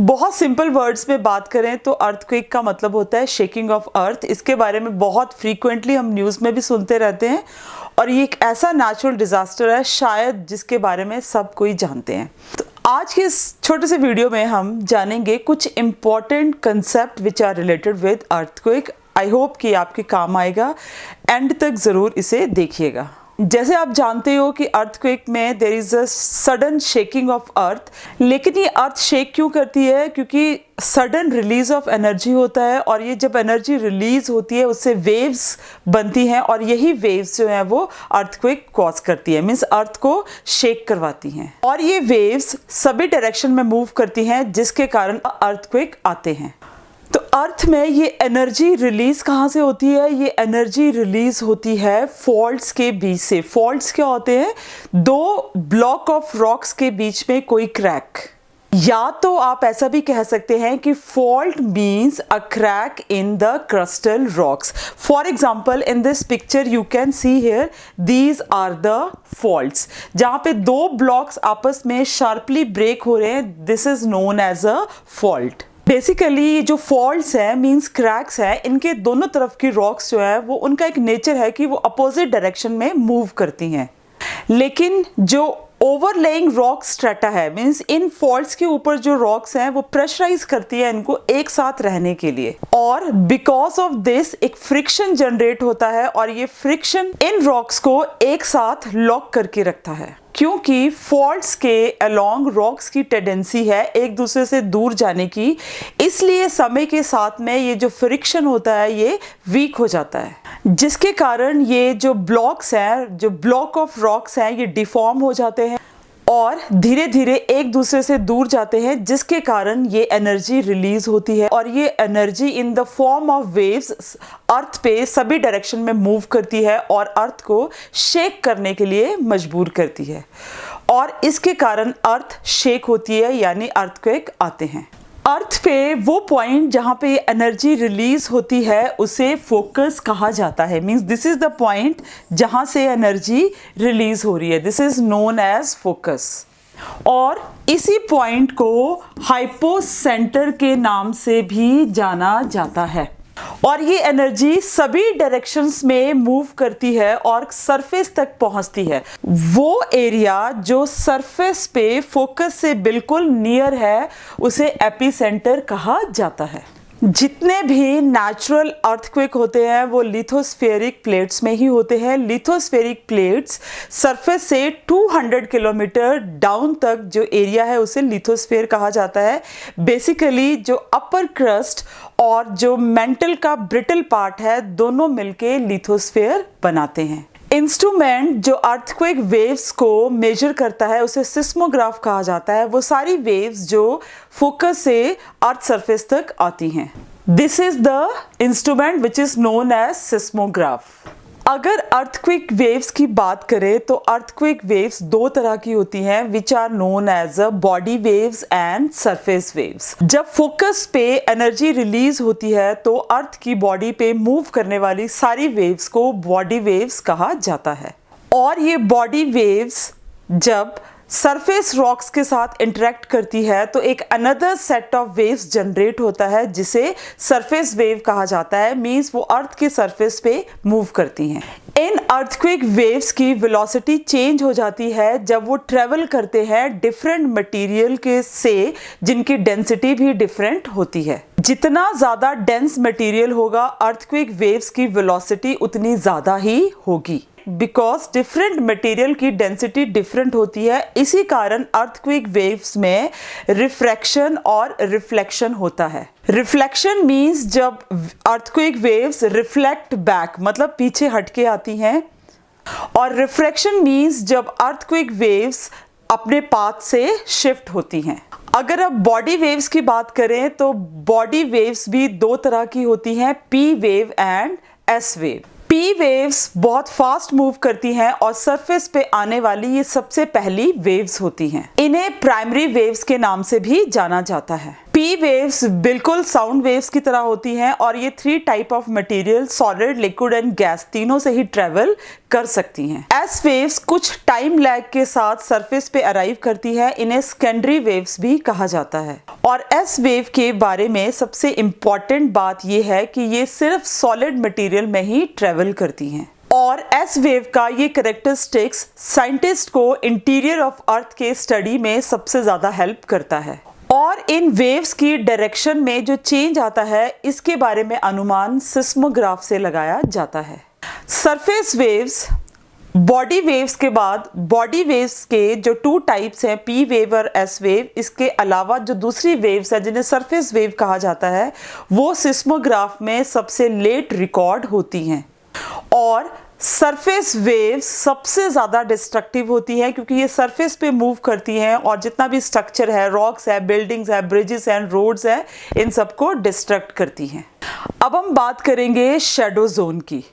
बहुत simple words में बात करें तो अर्थक्वेक का मतलब होता है शेकिंग ऑफ अर्थ। इसके बारे में बहुत फ्रीक्वेंटली हम न्यूज़ में भी सुनते रहते हैं और ये एक ऐसा नेचुरल डिज़ास्टर है शायद जिसके बारे में सब कोई जानते हैं। तो आज के इस छोटे से वीडियो में हम जानेंगे कुछ important concept which are related with earthquake. I hope कि आपके काम आएगा, एंड तक ज़रूर इसे देखिएगा। जैसे आप जानते हो कि अर्थक्वेक में there is a sudden shaking of earth, लेकिन ये अर्थ शेक क्यों करती है? क्योंकि सडन रिलीज ऑफ एनर्जी होता है और ये जब एनर्जी रिलीज होती है उससे वेव्स बनती हैं और यही वेव्स जो हैं वो अर्थक्वेक कॉज करती है, मीन्स अर्थ को शेक करवाती हैं और ये वेव्स सभी डायरेक्शन में मूव करती हैं जिसके कारण अर्थक्वेक आते हैं। तो अर्थ में ये एनर्जी रिलीज कहाँ से होती है? ये एनर्जी रिलीज होती है फॉल्ट्स के बीच से। फॉल्ट्स क्या होते हैं? दो ब्लॉक ऑफ रॉक्स के बीच में कोई क्रैक, या तो आप ऐसा भी कह सकते हैं कि fault means a crack in the crustal rocks. For example in this picture you can see here these are the faults, जहाँ पे दो ब्लॉक्स आपस में शार्पली ब्रेक हो रहे हैं, this is known as a fault. Basically ये जो फॉल्ट्स है मीन्स क्रैक्स है, इनके दोनों तरफ की रॉक्स जो है वो उनका एक नेचर है कि वो अपोजिट डायरेक्शन में मूव करती हैं, लेकिन जो ओवरलेइंग रॉक स्ट्रेटा है मीन्स इन फॉल्ट्स के ऊपर जो रॉक्स हैं वो प्रेशराइज करती है इनको एक साथ रहने के लिए, और बिकॉज ऑफ दिस एक फ्रिक्शन जनरेट होता है और ये फ्रिक्शन इन रॉक्स को एक साथ लॉक करके रखता है। क्योंकि फॉल्ट्स के अलोंग रॉक्स की टेंडेंसी है एक दूसरे से दूर जाने की, इसलिए समय के साथ में ये जो फ्रिक्शन होता है ये वीक हो जाता है, जिसके कारण ये जो ब्लॉक्स हैं, जो ब्लॉक ऑफ रॉक्स हैं, ये डिफॉर्म हो जाते हैं और धीरे धीरे एक दूसरे से दूर जाते हैं, जिसके कारण ये एनर्जी रिलीज होती है और ये energy in the form of waves earth पे सभी डायरेक्शन में मूव करती है और अर्थ को शेक करने के लिए मजबूर करती है और इसके कारण अर्थ शेक होती है, यानी अर्थक्वेक आते हैं। अर्थ पे वो पॉइंट जहाँ पे एनर्जी रिलीज होती है उसे फोकस कहा जाता है, means this is the point जहाँ से एनर्जी रिलीज हो रही है, this is known as focus. और इसी पॉइंट को हाइपोसेंटर के नाम से भी जाना जाता है और ये एनर्जी सभी डायरेक्शंस में मूव करती है और सरफेस तक पहुंचती है। वो एरिया जो सरफेस पे फोकस से बिल्कुल नियर है उसे एपिसेंटर कहा जाता है। जितने भी नेचुरल अर्थक्वेक होते हैं वो लिथोस्फेरिक प्लेट्स में ही होते हैं। लिथोस्फेरिक प्लेट्स सरफेस से 200 किलोमीटर डाउन तक जो एरिया है उसे लिथोस्फेयर कहा जाता है। बेसिकली जो अपर क्रस्ट और जो मेंटल का ब्रिटल पार्ट है दोनों मिलके लिथोस्फेयर बनाते हैं। इंस्ट्रूमेंट जो अर्थक्वेक वेव्स को मेजर करता है उसे सिस्मोग्राफ कहा जाता है। वो सारी वेव्स जो फोकस से अर्थ सरफेस तक आती हैं, this is the instrument which is known as seismograph. अगर अर्थक्वेक वेव्स की बात करें तो अर्थक्वेक वेव्स दो तरह की होती हैं which are known as a body waves and surface waves. जब फोकस पे एनर्जी रिलीज होती है तो अर्थ की बॉडी पे मूव करने वाली सारी वेव्स को बॉडी वेव्स कहा जाता है और ये बॉडी वेव्स जब सरफेस रॉक्स के साथ इंटरेक्ट करती है तो एक another set of waves generate होता है जिसे सरफेस वेव कहा जाता है, मींस वो अर्थ के सरफेस पे मूव करती हैं। इन अर्थक्वेक वेव्स की वेलोसिटी चेंज हो जाती है जब वो ट्रेवल करते हैं डिफरेंट मटेरियल के से जिनकी डेंसिटी भी डिफरेंट होती है। जितना ज़्यादा डेंस मटेरियल होगा अर्थक्वेक वेव्स की वेलोसिटी उतनी ज़्यादा ही होगी, बिकॉज डिफरेंट मटेरियल की डेंसिटी डिफरेंट होती है। इसी कारण अर्थक्वेक वेव्स में रिफ्रैक्शन और रिफ्लेक्शन होता है। रिफ्लेक्शन मीन्स जब अर्थक्वेक वेव्स रिफ्लेक्ट बैक मतलब पीछे हटके आती हैं, और रिफ्रैक्शन मीन्स जब अर्थक्वेक वेव्स अपने पाथ से शिफ्ट होती हैं। अगर अब बॉडी वेव्स की बात करें तो बॉडी वेव्स भी दो तरह की होती हैं, P wave and S wave. P waves बहुत फास्ट मूव करती हैं और सरफेस पे आने वाली ये सबसे पहली वेव्स होती हैं। इन्हें प्राइमरी वेव्स के नाम से भी जाना जाता है। पी वेव्स बिल्कुल साउंड वेव्स की तरह होती हैं और ये 3 type of material solid, liquid and gas तीनों से ही ट्रेवल कर सकती हैं। एस वेव्स कुछ टाइम लैग के साथ सरफेस पे अराइव करती है, इन्हें सेकेंडरी वेव्स भी कहा जाता है। और एस वेव के बारे में सबसे इम्पॉर्टेंट बात यह है कि ये सिर्फ सॉलिड मटेरियल में ही ट्रेवल करती हैं। और एस वेव का ये कैरेक्टरिस्टिक्स साइंटिस्ट को इंटीरियर ऑफ अर्थ के स्टडी में सबसे ज्यादा हेल्प करता है। और इन वेव्स की डायरेक्शन में जो चेंज आता है इसके बारे में अनुमान सिस्मोग्राफ से लगाया जाता है। सरफेस वेव्स बॉडी वेव्स के बाद बॉडी वेव्स के जो 2 टाइप्स हैं, पी वेव और एस वेव, इसके अलावा जो दूसरी वेव्स है जिन्हें सरफेस वेव कहा जाता है वो सिस्मोग्राफ में सबसे लेट रिकॉर्ड होती हैं। और सरफेस वेव्स सबसे ज़्यादा डिस्ट्रक्टिव होती है क्योंकि ये सरफेस पे मूव करती हैं और जितना भी स्ट्रक्चर है, रॉक्स है, बिल्डिंग्स है, ब्रिजेस हैं, रोड्स हैं, इन सबको डिस्ट्रक्ट करती हैं। अब हम बात करेंगे शैडो जोन की।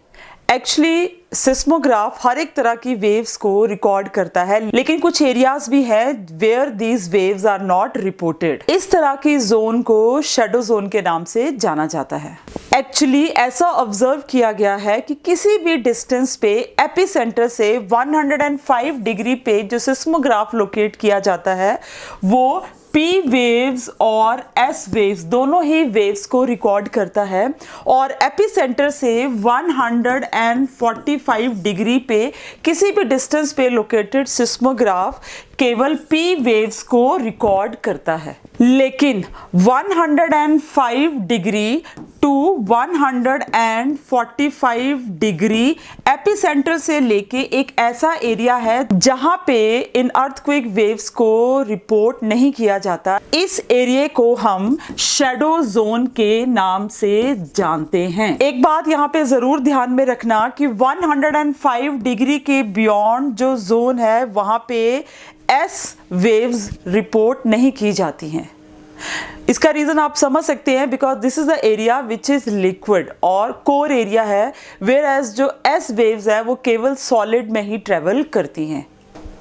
एक्चुअली सिस्मोग्राफ हर एक तरह की वेव्स को रिकॉर्ड करता है, लेकिन कुछ एरियाज भी है where these waves are not reported. इस तरह की जोन को शैडो जोन के नाम से जाना जाता है। एक्चुअली ऐसा ऑब्जर्व किया गया है कि किसी भी डिस्टेंस पे एपिसेंटर से 105 डिग्री पे जो सिस्मोग्राफ लोकेट किया जाता है वो पी वेव्स और एस वेव्स दोनों ही वेव्स को रिकॉर्ड करता है। और एपिसेंटर से 145 डिग्री पे किसी भी डिस्टेंस पे लोकेटेड सिस्मोग्राफ केवल पी वेव्स को रिकॉर्ड करता है। लेकिन 105 डिग्री टू 145 डिग्री एपिसेंटर से लेके एक ऐसा एरिया है जहां पे इन अर्थक्वेक वेव्स को रिपोर्ट नहीं किया जाता। इस एरिया को हम शैडो जोन के नाम से जानते हैं। एक बात यहाँ पे जरूर ध्यान में रखना कि 105 डिग्री के बियॉन्ड जो जोन है वहां पे एस वेव्स रिपोर्ट नहीं की जाती हैं। इसका रीजन आप समझ सकते हैं, because this is the area which is liquid और कोर एरिया है, वेयर एज जो एस वेव्स है वो केवल सॉलिड में ही ट्रेवल करती हैं।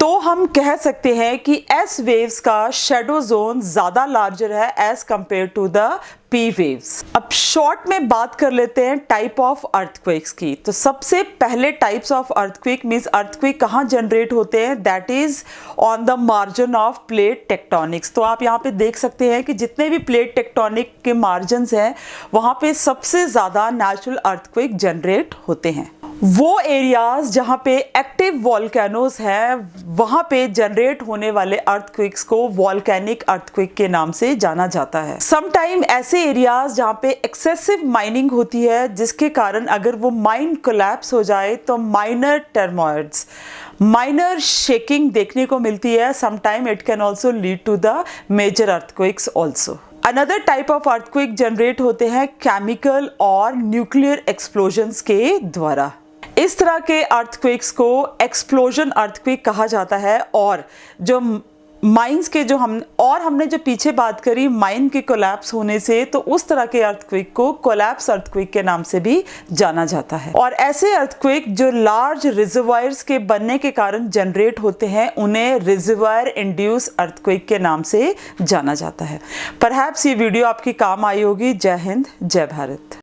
तो हम कह सकते हैं कि एस वेव्स का शैडो जोन ज्यादा लार्जर है as compare to the P waves. अब शॉर्ट में बात कर लेते हैं टाइप ऑफ अर्थक्वेक्स की। तो सबसे पहले types of earthquake means earthquake कहाँ जनरेट होते हैं, that is on the margin of plate tectonics. तो आप यहाँ पे देख सकते हैं कि जितने भी प्लेट टेक्टोनिक के मार्जिन्स हैं वहाँ पे सबसे ज्यादा नेचुरल अर्थक्वेक जनरेट होते हैं। वो एरियाज जहाँ पे एक्टिव वॉल्केनोज हैं वहाँ पे जनरेट होने वाले अर्थक्वेक्स को वॉल्केनिक अर्थक्वेक के नाम से जाना जाता है। समटाइम ऐसे एरियाज जहाँ पे एक्सेसिव माइनिंग होती है जिसके कारण अगर वो माइन कोलैप्स हो जाए तो माइनर टर्मोइड्स, माइनर शेकिंग देखने को मिलती है। Sometime it can also lead to the major earthquakes also. Another type of earthquake generate होते हैं केमिकल और न्यूक्लियर एक्सप्लोजन्स के द्वारा। इस तरह के अर्थक्वेक्स को एक्सप्लोजन अर्थक्वेक कहा जाता है। और जो माइंस के हमने जो पीछे बात करी माइन के कोलैप्स होने से, तो उस तरह के अर्थक्वेक को कोलैप्स अर्थक्वेक के नाम से भी जाना जाता है। और ऐसे अर्थक्वेक जो लार्ज रिजर्वायर्स के बनने के कारण जनरेट होते हैं उन्हें रिजर्वायर इंड्यूस अर्थक्वेक के नाम से जाना जाता है। परहैप्स ये वीडियो आपके काम आई होगी। जय हिंद, जय भारत।